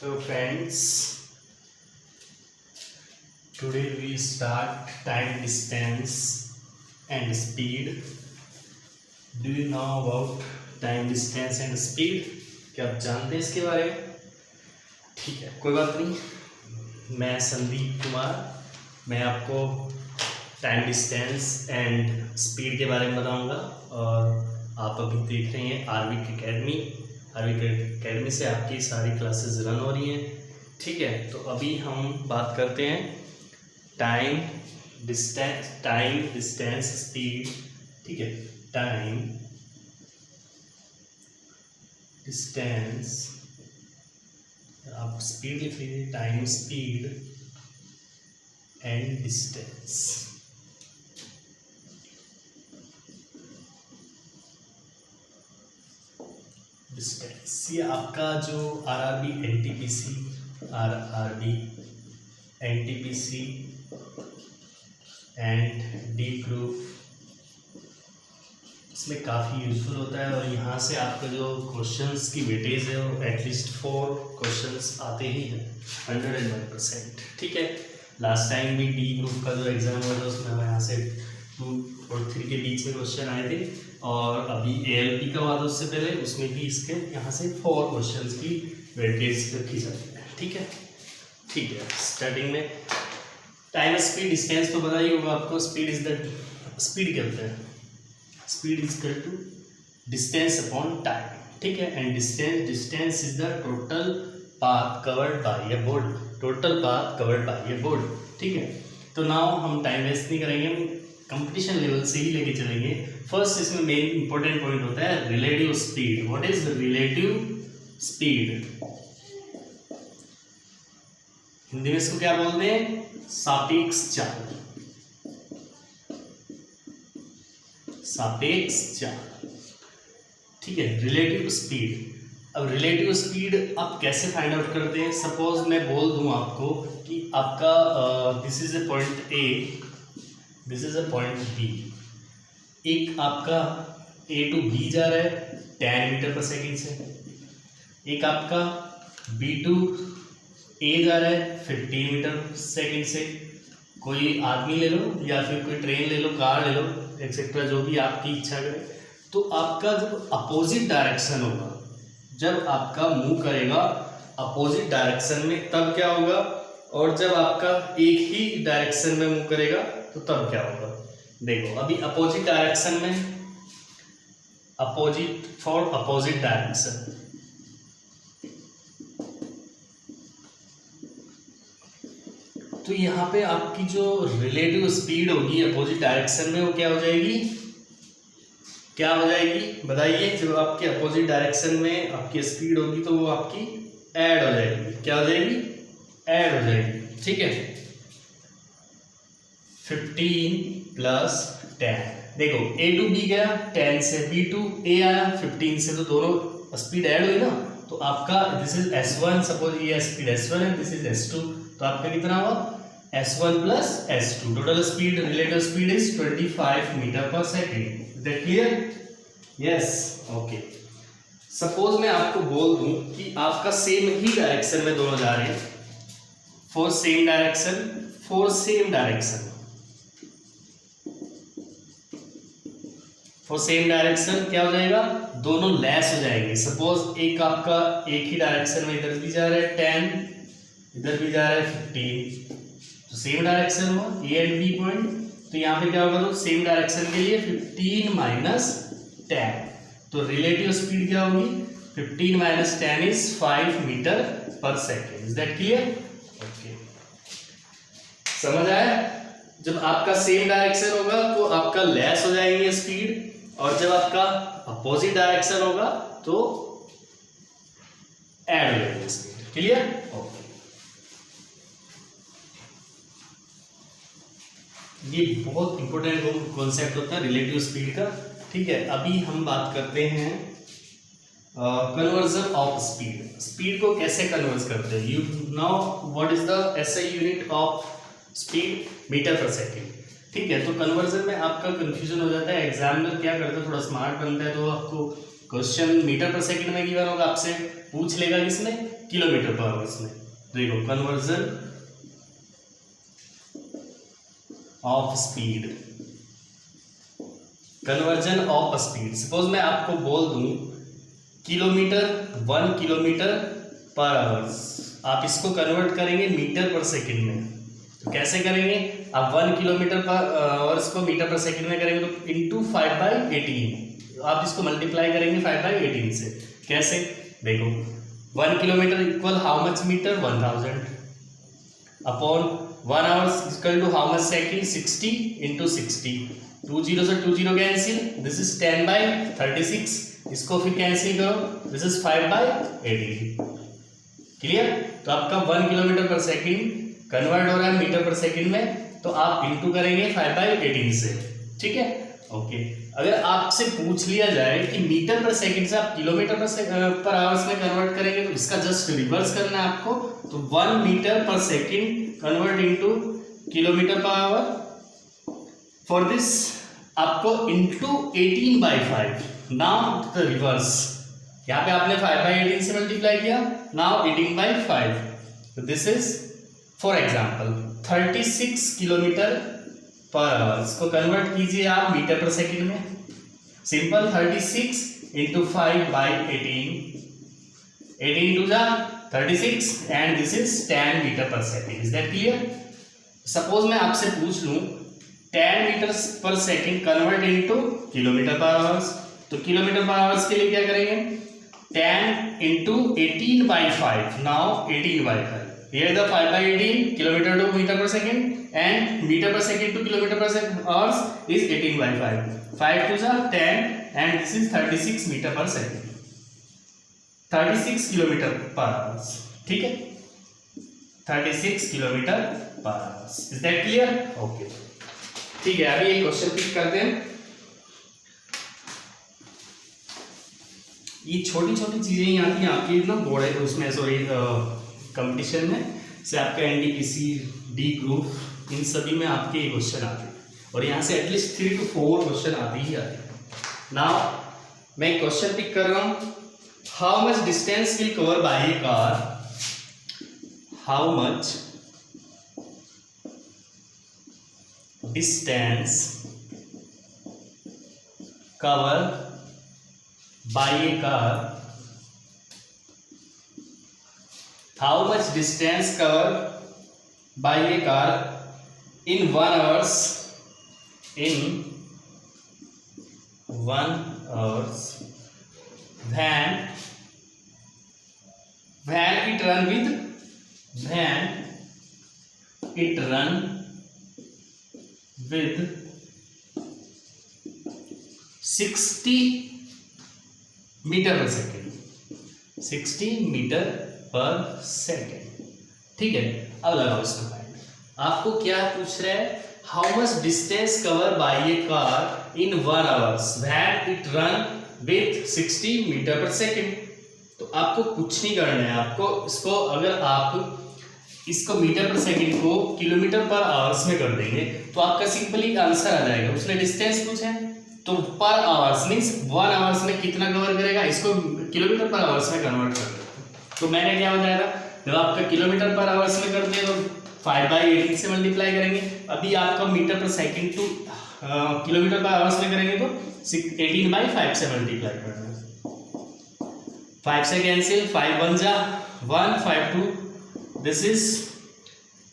So friends, today we start time, distance and speed. Do you know about time, distance and speed? क्या आप जानते हैं इसके बारे में? ठीक है, कोई बात नहीं। मैं संदीप कुमार, मैं आपको टाइम, डिस्टेंस एंड स्पीड के बारे में बताऊंगा। और आप अभी देख रहे हैं आरविक एकेडमी। आरविक एकेडमी से आपकी सारी क्लासेस रन हो रही हैं। ठीक है, तो अभी हम बात करते हैं टाइम, डिस्टेंस, स्पीड। ठीक है, टाइम, डिस्टेंस, आप स्पीड लिख लीजिए, time, speed and distance. Distance ये आपका जो RRB NTPC and D group, इसमें काफ़ी यूजफुल होता है। और यहाँ से आपका जो क्वेश्चंस की वेटेज है वो एटलीस्ट 4 क्वेश्चंस आते ही हैं 101%। ठीक है, लास्ट टाइम भी डी ग्रुप का जो एग्ज़ाम हुआ था उसमें हमें यहाँ से 2 और 3 के बीच में क्वेश्चन आए थे। और अभी एएलपी का हुआ था उससे पहले, उसमें भी इसके यहाँ से 4 क्वेश्चंस की वेटेज रखी जाती है। ठीक है, ठीक है। स्टार्टिंग में टाइम, स्पीड, डिस्टेंस तो पता ही होगा आपको। स्पीड क्या होता है? Speed is equal to distance upon time. ठीक है, and distance is the total path covered by a body. ठीक है, तो नाउ हम टाइम वेस्ट नहीं करेंगे, हम कंपटीशन लेवल से ही लेके चलेंगे। फर्स्ट इसमें मेन इंपॉर्टेंट पॉइंट होता है relative speed. What is relative speed? Hindi में इसको क्या बोलते हैं? सापेक्ष चाल। ठीक है, रिलेटिव स्पीड। अब रिलेटिव स्पीड आप कैसे फाइंड आउट करते हैं? सपोज मैं बोल दूं आपको कि आपका this is a point A, this is a point B. एक आपका ए टू बी जा रहा है 10 मीटर पर सेकेंड से, एक आपका बी टू ए जा रहा है 15 मीटर सेकेंड से। कोई आदमी ले लो या फिर कोई ट्रेन ले लो, कार ले लो, एक्सेट्रा, जो भी आपकी इच्छा करे। तो आपका जब अपोजिट डायरेक्शन होगा, जब आपका मूव करेगा अपोजिट डायरेक्शन में, तब क्या होगा? और जब आपका एक ही डायरेक्शन में मूव करेगा तो तब क्या होगा? देखो, अभी अपोजिट डायरेक्शन में, अपोजिट डायरेक्शन, तो यहाँ पे आपकी जो रिलेटिव स्पीड होगी अपोजिट डायरेक्शन में, वो क्या हो जाएगी? बताइए। जब आपके अपोजिट डायरेक्शन में आपकी स्पीड होगी तो वो आपकी ऐड हो जाएगी। क्या हो जाएगी? ऐड हो जाएगी। ठीक है, 15 प्लस 10। देखो, ए टू बी गया 10 से, बी टू ए आया 15 से, तो दोनों स्पीड ऐड हुई ना। तो आपका दिस इज S1, सपोज ये स्पीड S1 है, दिस इज S2, तो आपका कितना हुआ? S1 plus S2। Total speed, relative speed is 25 metre पर second. Is that clear? Yes, okay. Suppose मैं आपको बोल दूं कि आपका सेम ही डायरेक्शन में दोनों जा रहे हैं, फॉर सेम डायरेक्शन, क्या हो जाएगा? दोनों लेस हो जाएंगे। सपोज एक आपका एक ही डायरेक्शन में इधर भी जा रहा है 10, इधर भी जा रहा है 15, तो सेम डायरेक्शन हुआ ए एंड बी पॉइंट। तो यहाँ पे क्या होगा? तो सेम डायरेक्शन के लिए 15 माइनस 10, तो रिलेटिव स्पीड क्या होगी? 15 माइनस 10 इज 5 मीटर पर second. Is that clear? Okay, समझ आया? जब आपका सेम डायरेक्शन होगा तो आपका लेस हो जाएंगे स्पीड, और जब आपका अपोजिट डायरेक्शन होगा तो ऐड हो जाएगी स्पीड। क्लियर? ओके, ये बहुत इंपॉर्टेंट कॉन्सेप्ट होता है रिलेटिव स्पीड का। ठीक है, अभी हम बात करते हैं कन्वर्जन ऑफ स्पीड को कैसे कन्वर्ट करते हैं। You know what is the SI unit of speed? Metre पर सेकेंड। ठीक है, तो कन्वर्जन में आपका कंफ्यूजन हो जाता है। एग्जामिनर क्या करता है, थोड़ा स्मार्ट बनता है तो आपको क्वेश्चन मीटर पर सेकंड में गिवन होगा, आपसे पूछ लेगा किसमें, किलोमीटर पर आवर्स में। देखो conversion of speed, conversion of speed. Suppose मैं आपको बोल दूं किलोमीटर, 1 किलोमीटर पर आवर्स, आप इसको कन्वर्ट करेंगे मीटर पर सेकंड में। तो कैसे करेंगे, आप 1 किलोमीटर पर आवर्स को मीटर पर सेकंड में करेंगे तो इंटू 5/18, आप इसको मल्टीप्लाई करेंगे 5/18 से। कैसे, देखो 1 kilometre equal how much metre, 1000 upon 1 hours equal to how much second, 60 into 60, 2 0 से 2 0 कैंसिल, दिस इज 10/36, इसको फिर कैंसिल करो, दिस इज 5/18। क्लियर। तो आपका 1 किलोमीटर पर सेकंड कन्वर्ट हो रहा है मीटर पर सेकंड में, तो आप इंटू करेंगे 5/18 से। ठीक है, ओके। अगर आपसे पूछ लिया जाए कि मीटर पर सेकंड से आप किलोमीटर पर आवर्स में कन्वर्ट करेंगे, तो इसका जस्ट रिवर्स करना है आपको। तो 1 मीटर पर second convert into kilometre per our. For this आपको इंटू 18/5। नाउ द रिवर्स, यहाँ पे आपने 5/18 से मल्टीप्लाई किया, नाउ 18/5। तो this is for example 36 kilometre per our. इसको कन्वर्ट कीजिए आप मीटर पर सेकंड में, सिंपल 36 इंटू 5/18, 18 टू जा 36 एंड दिस इज 10 मीटर पर second. Is that clear. Suppose मैं आपसे पूछ लूं 10 मीटर पर सेकंड कन्वर्ट इनटू किलोमीटर पर आवर्स, तो किलोमीटर पर आवर्स के लिए क्या करेंगे, 10 into 18/5, now 18/5, here the 5/18 kilometer to meter per second and meter per second to kilometer per second hours is 18/5, 5 to the 10 and this is 36 meter per second, 36 kilometre पर hours. ठीक है, 36 kilometre पर hours. Is that clear, okay. ठीक है, अभी एक question pick करते हैं। ये छोटी छोटी चीजें ही आती हैं आपकी ना बोर्ड है उसमें, सॉरी कंपटीशन में से, आपका एनडीपीसी, डी ग्रुप, इन सभी में आपके ये क्वेश्चन आते हैं और यहाँ से एटलीस्ट 3 to 4 क्वेश्चन आते ही आते हैं। नाउ मैं क्वेश्चन पिक कर रहा हूँ, how much distance will cover by a car, how much distance cover by a car, how much distance covered by a car in 1 hours, in 1 hours when it run with 60 metre पर second, 60 metre पर second. ठीक है, अब लगाओ इसका point. आपको क्या पूछ रहा है, how much distance cover by a car in 1 hours when it run with 60 metre पर सेकेंड। तो आपको कुछ नहीं करना है, आपको इसको, अगर आप इसको मीटर पर सेकेंड को किलोमीटर पर आवर्स में कर देंगे तो आपका सिंपली आंसर आ जाएगा। उसने डिस्टेंस पूछा है तो पर आवर्स मीन्स 1 आवर्स में कितना कवर करेगा, इसको किलोमीटर पर आवर्स में कन्वर्ट कर देते। तो मैंने क्या बताया था, जब आपका किलोमीटर पर आवर्स में करते हैं तो 5/18 से मल्टीप्लाई करेंगे। अभी आपका मीटर पर सेकंड टू किलोमीटर पर आवर्स में करेंगे तो 18/5 से मल्टीप्लाई करना है। 5 से कैंसिल, 5 1 जा 1, 5 2, दिस इज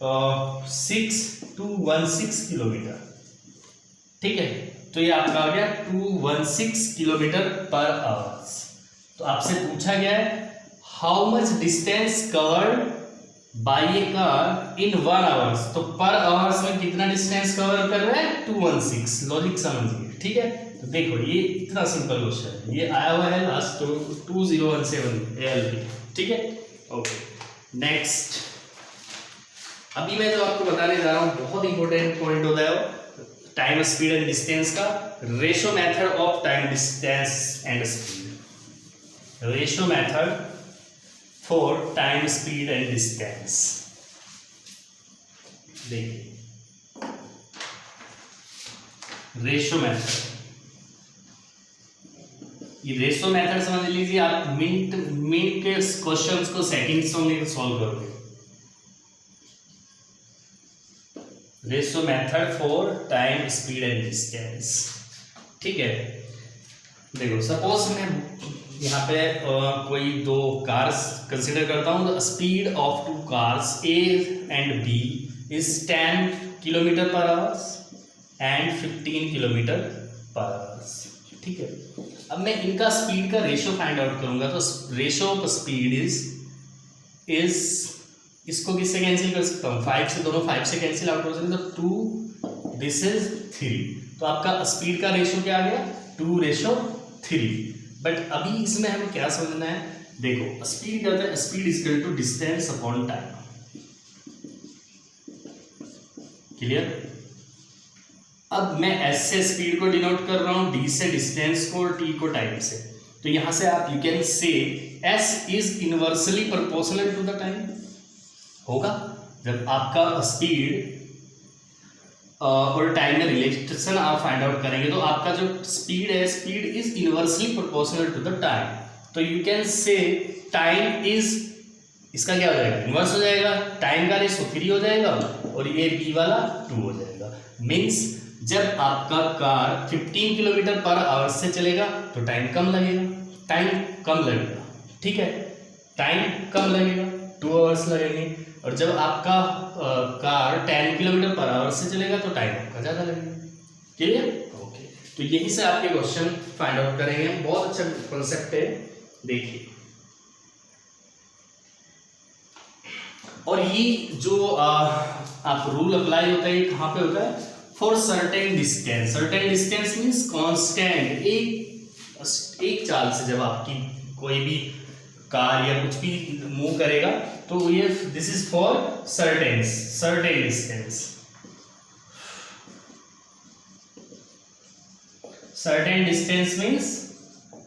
6216 किलोमीटर। ठीक है, तो ये आपका आ गया 216 किलोमीटर पर आवर्स। तो आपसे पूछा गया है how much distance covered by a car in 1 hours, तो पर आवर्स में कितना डिस्टेंस कवर कर रहा है, 216। लॉजिक समझिए। ठीक है, तो देखो ये इतना सिंपल क्वेश्चन है, ये आया हुआ है लास्ट 2017 ALP। ठीक है, ओके। नेक्स्ट, अभी मैं जो आपको बताने जा रहा हूँ बहुत इंपॉर्टेंट पॉइंट होता है टाइम स्पीड एंड डिस्टेंस का, ratio method of time distance and speed. Ratio method for time speed and distance. देखिए रेशो मेथड, ये रेशो मेथड समझ लीजिए, आप मिनट मिनट के क्वेश्चंस को सेकंड्स में सॉल्व करोगे। Ratio method for time speed and distance, ठीक है। देखो सपोज मैं यहाँ पे कोई दो कार्स कंसिडर करता हूँ, तो speed of two cars A and B is 10 kilometre per hour and 15 kilometre per hour, ठीक है। अब मैं इनका स्पीड का रेशियो फाइंड आउट करूंगा, तो रेशियो ऑफ स्पीड इज इसको किससे कैंसिल कर सकता हूँ, 5 से, दोनों 5 से कैंसिल आउट हो सकते हैं, तो 2 दिस इज 3, तो आपका स्पीड का रेशियो क्या आ गया 2:3। बट अभी इसमें हमें क्या समझना है, देखो स्पीड क्या होता है, speed is equal to distance upon time, clear. अब मैं एस से स्पीड को डिनोट कर रहा हूं, डी से डिस्टेंस को और टी को टाइम से, तो यहां से आप you can say S is inversely proportional to the time होगा। जब आपका स्पीड और टाइम में रिलेशन आप फाइंड आउट करेंगे, तो आपका जो स्पीड है, speed is inversely proportional to the time, तो you can say time is, इसका क्या हो जाएगा इनवर्स हो जाएगा, टाइम का रेशो 3 हो जाएगा और ये बी वाला 2 हो जाएगा। मीन्स जब आपका कार 15 किलोमीटर पर आवर से चलेगा तो टाइम कम लगेगा, टाइम कम लगेगा, ठीक है, टाइम कम लगेगा, 2 आवर्स लगेंगे। और जब आपका कार 10 किलोमीटर पर आवर से चलेगा तो टाइम आपका ज़्यादा लगेगा, क्लियर, ओके। तो यही से आपके क्वेश्चन फाइंड आउट करेंगे, बहुत अच्छा कॉन्सेप्ट है, देखिए। और ये जो आप रूल अप्लाई होता है, ये कहाँ पे होता है, for certain distance, certain distance means constant, एक चाल से जब आपकी कोई भी कार या कुछ भी मूव करेगा, तो ये this is for certain distance, certain distance means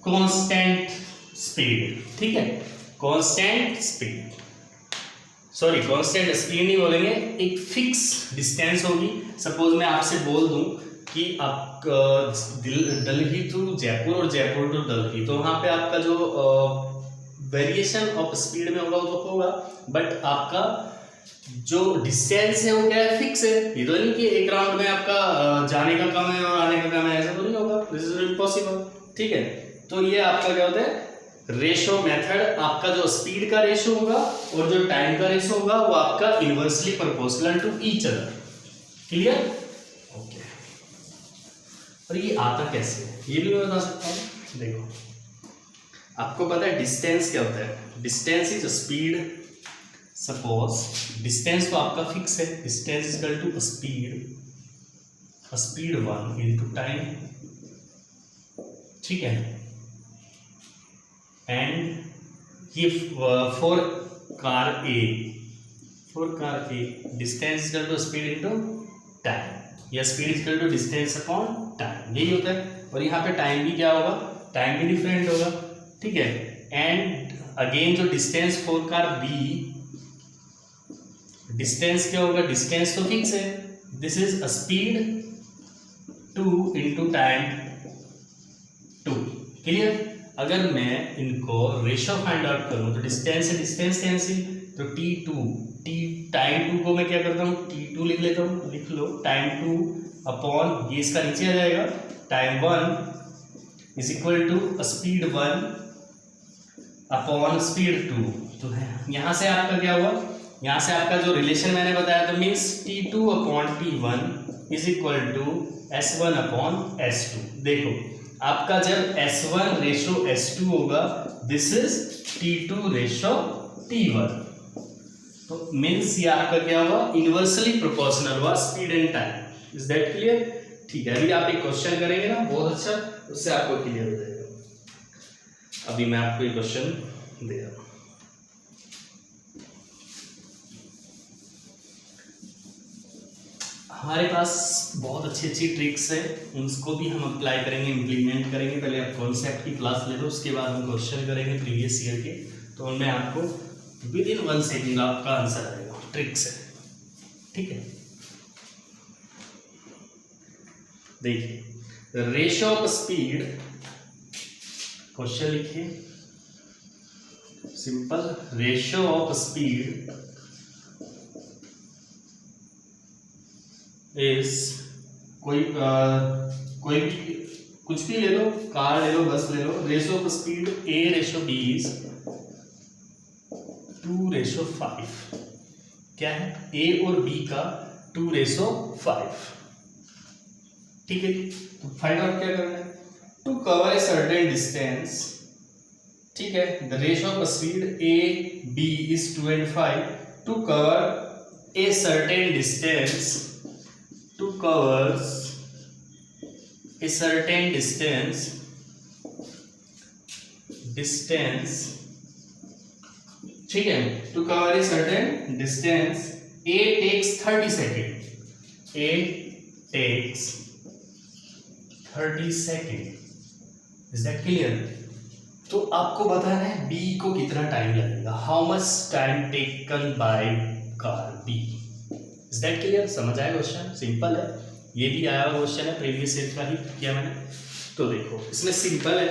constant speed, ठीक है, constant speed, sorry constant speed नहीं बोलेंगे, एक फिक्स डिस्टेंस होगी। सपोज मैं आपसे बोल दूं कि आप दिल्ली टू जयपुर और जयपुर टू दिल्ली, तो वहाँ पे आपका जो वेरिएशन ऑफ स्पीड में होगा वो तो होगा, बट आपका जो डिस्टेंस है वो क्या है, फिक्स है। ये तो नहीं कि एक राउंड में आपका जाने का कम है और आने का कम है, ऐसा तो नहीं होगा, दिस इज इम्पॉसिबल, ठीक है। तो ये आपका क्या होता है, रेशो मेथड, आपका जो स्पीड का रेशो होगा और जो टाइम का रेशो होगा वो आपका inversely proportional to each other, clear, okay. और ये आता कैसे है, ये भी मैं बता सकता हूँ। देखो आपको पता है डिस्टेंस क्या होता है, distance is speed, suppose distance तो आपका फिक्स है, distance is equal to speed 1 into time, ठीक है। एंड ये for car a distance equal to speed into time, या speed equal to distance upon time, यही होता है। और यहाँ पे टाइम भी क्या होगा, टाइम भी डिफरेंट होगा, ठीक है। एंड अगेन जो distance for car B, distance क्या होगा, डिस्टेंस तो फिक्स है, this is speed 2 into time 2, क्लियर। अगर मैं इनको रेशो फाइंड आउट करूं तो डिस्टेंस से डिस्टेंस कैंसिल, तो टाइम 2 को मैं क्या करता हूँ, T2 लिख लेता हूँ, लिख लो, टाइम 2 अपॉन ये इसका नीचे आ जाएगा, time 1 is equal to speed 1 upon speed 2। तो यहाँ से आपका क्या हुआ, यहाँ से आपका जो रिलेशन मैंने बताया था, means T2 upon T1 is equal to S1 upon S2। देखो आपका जब S1 रेशो S2 होगा, this is T2 ratio T1, तो मीन्स ये आपका क्या हुआ, इनवर्सली प्रोपोर्शनल हुआ speed and time, is that clear, ठीक है। अभी आप एक क्वेश्चन करेंगे ना बहुत अच्छा, उससे आपको क्लियर हो जाएगा। अभी मैं आपको एक क्वेश्चन दे रहा हूँ, हमारे पास बहुत अच्छी अच्छी ट्रिक्स है, उसको भी हम अप्लाई करेंगे, इम्प्लीमेंट करेंगे। पहले आप कॉन्सेप्ट की क्लास ले लो, उसके बाद हम क्वेश्चन करेंगे प्रीवियस ईयर के, तो उनमें आपको विद इन 1 सेकेंड आपका आंसर आएगा, ट्रिक्स है, ठीक है। देखिए रेशियो ऑफ स्पीड क्वेश्चन लिखिए, simple, ratio of speed is, कोई भी कुछ भी ले लो, कार ले लो, बस ले लो, ratio of speed A ratio B is 2:5। क्या है, ए और बी का 2:5। ठीक है, तो फाइंड आउट क्या करना है, to cover a certain distance, ठीक है, the ratio of speed A B is 2:5 to cover a certain distance, to covers a certain distance ठीक है, to cover a certain distance A takes 30 seconds, A takes 30 seconds, is that clear? तो आपको बताना है B को कितना time लगेगा, how much time taken by car B, is that clear? समझ आया क्वेश्चन, सिंपल है, ये भी आया हुआ क्वेश्चन है, प्रीवियस ईयर का ही किया मैंने। तो देखो इसमें सिंपल है,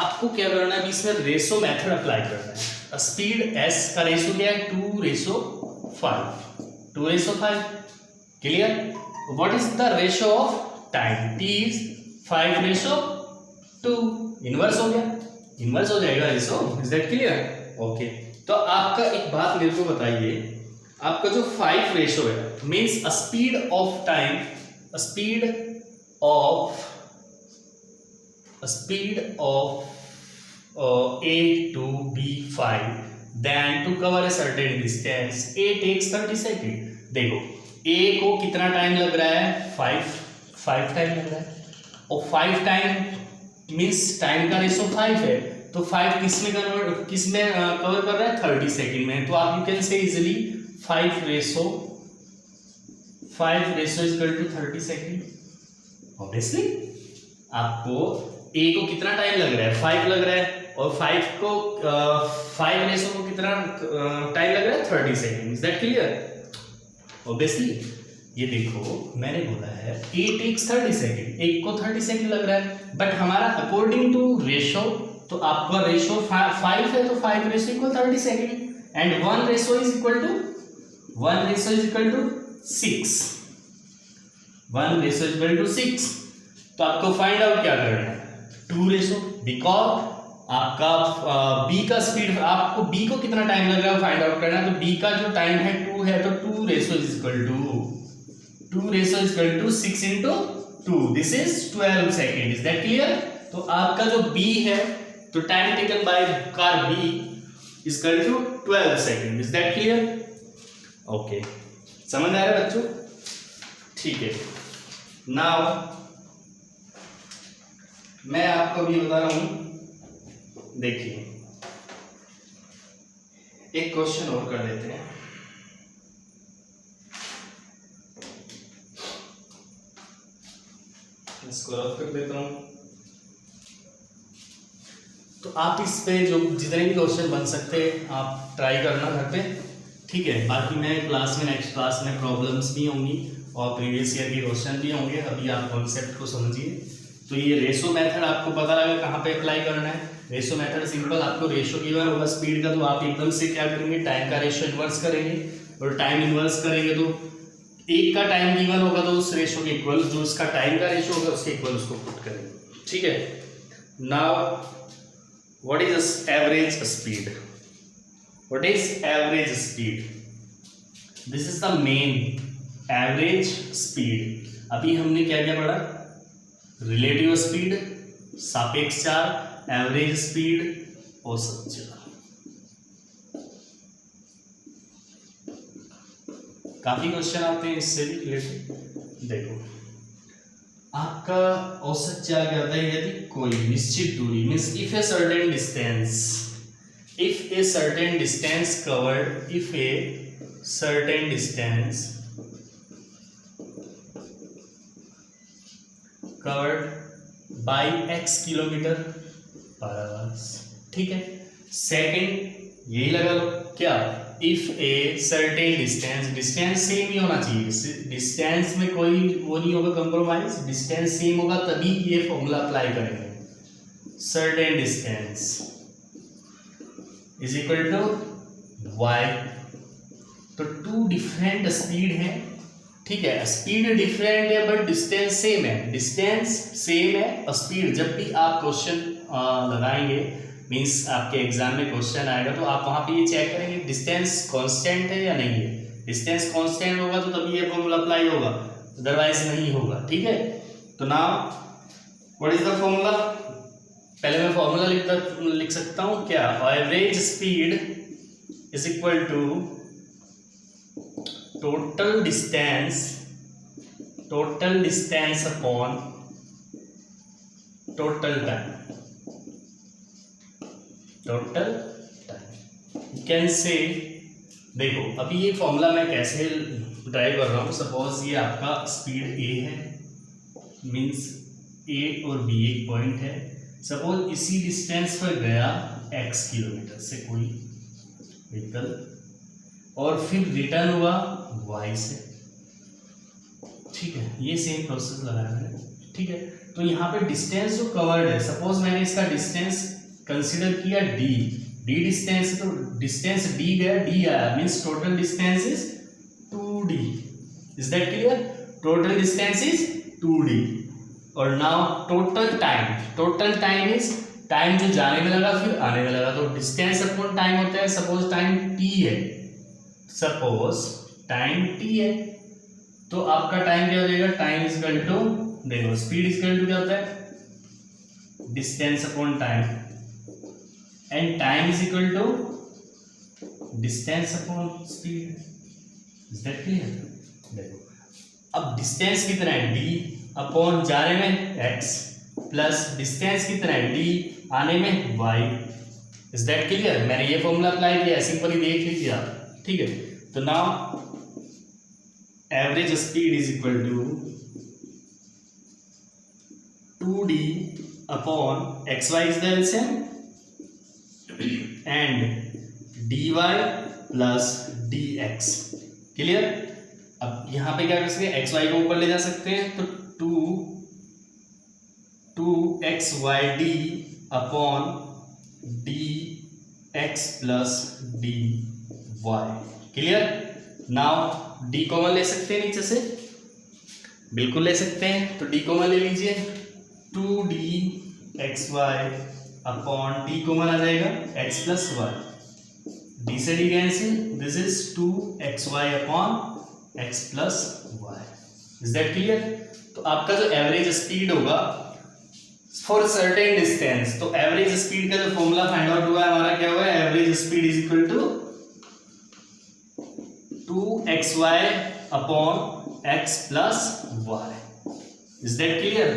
आपको क्या करना है, इसमें रेशो मेथड अप्लाई करना है। स्पीड एस का रेशो क्या है, 2:5, 2:5, clear? What is the ratio of time, T is 5:2, inverse हो गया, इनवर्स हो जाएगा ratio, is that clear? Okay, तो आपका एक बात मेरे को बताइए, आपका जो 5 रेशो है means speed of time, speed of A to B5, then to cover a certain distance A takes 30 seconds। देखो A को कितना टाइम लग रहा है, 5 टाइम लग रहा है, और 5 टाइम मीन्स टाइम का रेशो 5 है, तो 5 किस में कवर कर रहा है, 30 सेकेंड में, तो आप यू कैन से easily 5 ratio is equal to 30 second. Obviously आपको A को कितना टाइम लग रहा है, 5 लग रहा है, और 5 रेशो को कितना टाइम लग रहा है, 30 second, is that clear? Obviously ये देखो मैंने बोला है A takes 30 सेकेंड, एक को 30 सेकेंड लग रहा है, बट हमारा अकॉर्डिंग टू रेशो, तो आपका रेशो 5 है, तो 5 ratio equal 30 second, and 1 ratio is equal to 6, 1 ratio is equal to 6। तो आपको फाइंड आउट क्या करना है, 2 रेशो, बिकॉज आपका B का स्पीड, आपको B को कितना टाइम लग रहा है फाइंड आउट करना है, तो B का जो टाइम है 2 है, तो 2 ratio is equal to 6 into 2, this is 12 second, is that clear? तो आपका जो B है, तो time taken by car B is equal to 12 second, is that clear? Okay, समझ आ रहा है बच्चों? ठीक है, नाउ मैं आपको भी बता रहा हूं, देखिए एक क्वेश्चन और कर लेते हैं। इसको रफ कर देता हूं, तो आप इस पे जो जितने भी क्वेश्चन बन सकते हैं आप ट्राई करना घर पे, ठीक है? बाकी मैं नेक्स्ट क्लास में प्रॉब्लम्स भी होंगी और प्रीवियस ईयर के क्वेश्चन भी होंगे, अभी आप कॉन्सेप्ट को समझिए। तो ये रेशो मेथड आपको पता लगा कहाँ पे अप्लाई करना है। रेशो मेथड सिंपल, आपको रेशो गिवन होगा स्पीड का, तो आप एकदम से क्या करेंगे, टाइम का रेशो इन्वर्स करेंगे, और टाइम इन्वर्स करेंगे तो एक का टाइम गिवन होगा तो उस रेशो के इक्वल, जो उसका टाइम का रेशो होगा उसके इक्वल उसको पुट करेंगे, ठीक है? Now what is average speed, what is average speed? This is the main average speed। अभी हमने क्या क्या पढ़ा, रिलेटिव स्पीड, सापेक्ष चाल, एवरेज स्पीड, औसत चाल। काफी क्वेश्चन आते हैं इससे भी रिलेटेड। देखो आपका औसत चाल क्या होता है, यदि कोई निश्चित दूरी means if a certain distance, if a certain distance covered by x kilometre पर आवर्स, ठीक है? सेकंड यही लगा लो, क्या, if a certain distance same ही होना चाहिए, डिस्टेंस में कोई वो नहीं होगा कंप्रोमाइज, डिस्टेंस सेम होगा तभी ये फॉर्मूला अप्लाई करेंगे। Certain distance is equal to y। तो टू डिफरेंट स्पीड है, ठीक है, स्पीड डिफरेंट है बट डिस्टेंस सेम है, डिस्टेंस सेम है और स्पीड। जब भी आप क्वेश्चन लगाएंगे मींस आपके एग्जाम में क्वेश्चन आएगा तो आप वहां पे ये चेक करेंगे डिस्टेंस कांस्टेंट है या नहीं है। डिस्टेंस कांस्टेंट होगा तो तभी ये फॉर्मूला अप्लाई होगा, अदरवाइज नहीं होगा, ठीक है। तो now what is the formula? पहले मैं फॉर्मूला लिख सकता हूं क्या? Average speed is equal to total distance upon total time. You can say, देखो अभी ये फॉर्मूला मैं कैसे ड्राइव कर रहा हूँ। सपोज ये आपका स्पीड ए है, मींस ए और बी एक पॉइंट है। सपोज इसी डिस्टेंस पर गया x किलोमीटर से कोई व्हीकल और फिर रिटर्न हुआ y से, ठीक है। ये सेम प्रोसेस लगाया है, ठीक है। तो यहाँ पे डिस्टेंस जो कवर्ड है, सपोज मैंने इसका डिस्टेंस कंसीडर किया d डिस्टेंस, तो डिस्टेंस d गया, d आया, means total distance is 2d। Is that clear? Total distance is 2d। और now total time is time जो जाने में लगा फिर आने में लगा, तो डिस्टेंस अपॉन टाइम होता है। सपोज टाइम t है, सपोज टाइम t है, तो आपका टाइम क्या हो जाएगा? टाइम इज इक्वल टू, देखो स्पीड इज इक्वल टू क्या होता है? Distance upon time, and time is equal to distance upon speed. Is that clear? देखो अब डिस्टेंस कितना है? d अपॉन जाने में x प्लस डिस्टेंस कितना है? d आने में y। Is that clear? मैंने ये फॉर्मूला अप्लाई किया, सिंपली देख लीजिए आप, ठीक है। तो now average speed is equal to 2d upon xy is the LCM and dy plus dx। Clear? अब यहां पे क्या कर सकते हैं? xy को ऊपर ले जा सकते हैं, तो 2xyd upon dx plus dy। Clear? Now d common ले सकते हैं नीचे से, बिल्कुल ले सकते हैं, तो d कॉमन ले लीजिए। 2dxy अपॉन d कॉमन आ जाएगा x प्लस y, d से d cancel, this is 2xy upon x plus y। Is that clear? तो आपका जो एवरेज स्पीड होगा फॉर सर्टेन डिस्टेंस, तो एवरेज स्पीड का जो फॉर्मूला फाइंड आउट हुआ है हमारा क्या हुआ है? Average speed is equal to 2xy upon x plus y। Is that clear?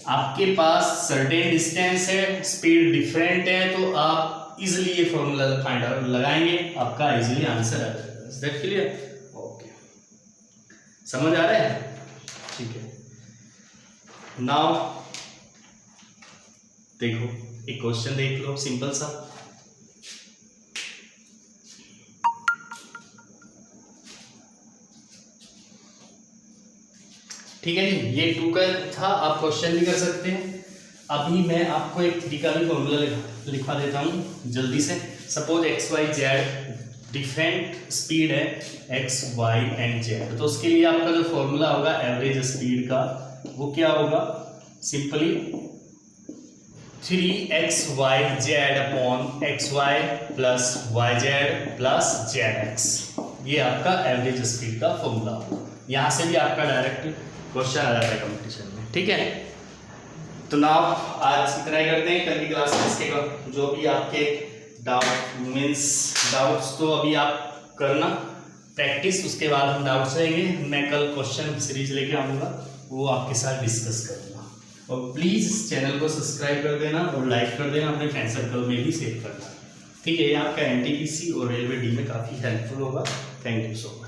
आपके पास सर्टेन डिस्टेंस है, स्पीड डिफरेंट है, तो आप इजिली ये फॉर्मूला फाइंड आउट लगाएंगे, आपका इजिली आंसर आ जाएगा। Is that clear? ओके, समझ आ रहा है? ठीक है। नाउ देखो एक क्वेश्चन देख लो, सिंपल सा। ठीक है जी, ये 2 का था, आप क्वेश्चन भी कर सकते हैं। अभी मैं आपको एक 3 का भी फॉर्मूला लिखवा देता हूँ जल्दी से। Suppose x y z different speed है, एक्स वाई एंड जेड, तो उसके लिए आपका जो फॉर्मूला होगा एवरेज स्पीड का, वो क्या होगा? Simply 3xyz upon xy plus yz plus zx, ये आपका एवरेज स्पीड का फॉर्मूला होगा। यहाँ से भी आपका डायरेक्ट क्वेश्चन आ जाता है कंपटीशन में, ठीक है। तो नाउ आज इतना ही करते हैं, कल की क्लास में इसके जो भी आपके डाउट्स तो अभी आप करना प्रैक्टिस, उसके बाद हम डाउट्स लेंगे। मैं कल क्वेश्चन सीरीज लेके आऊँगा, वो आपके साथ डिस्कस करूँगा। और प्लीज़ इस चैनल को सब्सक्राइब कर देना और लाइक कर देना, अपने फ्रेंड सर्कल में भी शेयर करना, ठीक है। ये आपका NTPC और रेलवे डी में काफ़ी हेल्पफुल होगा। Thank you so much.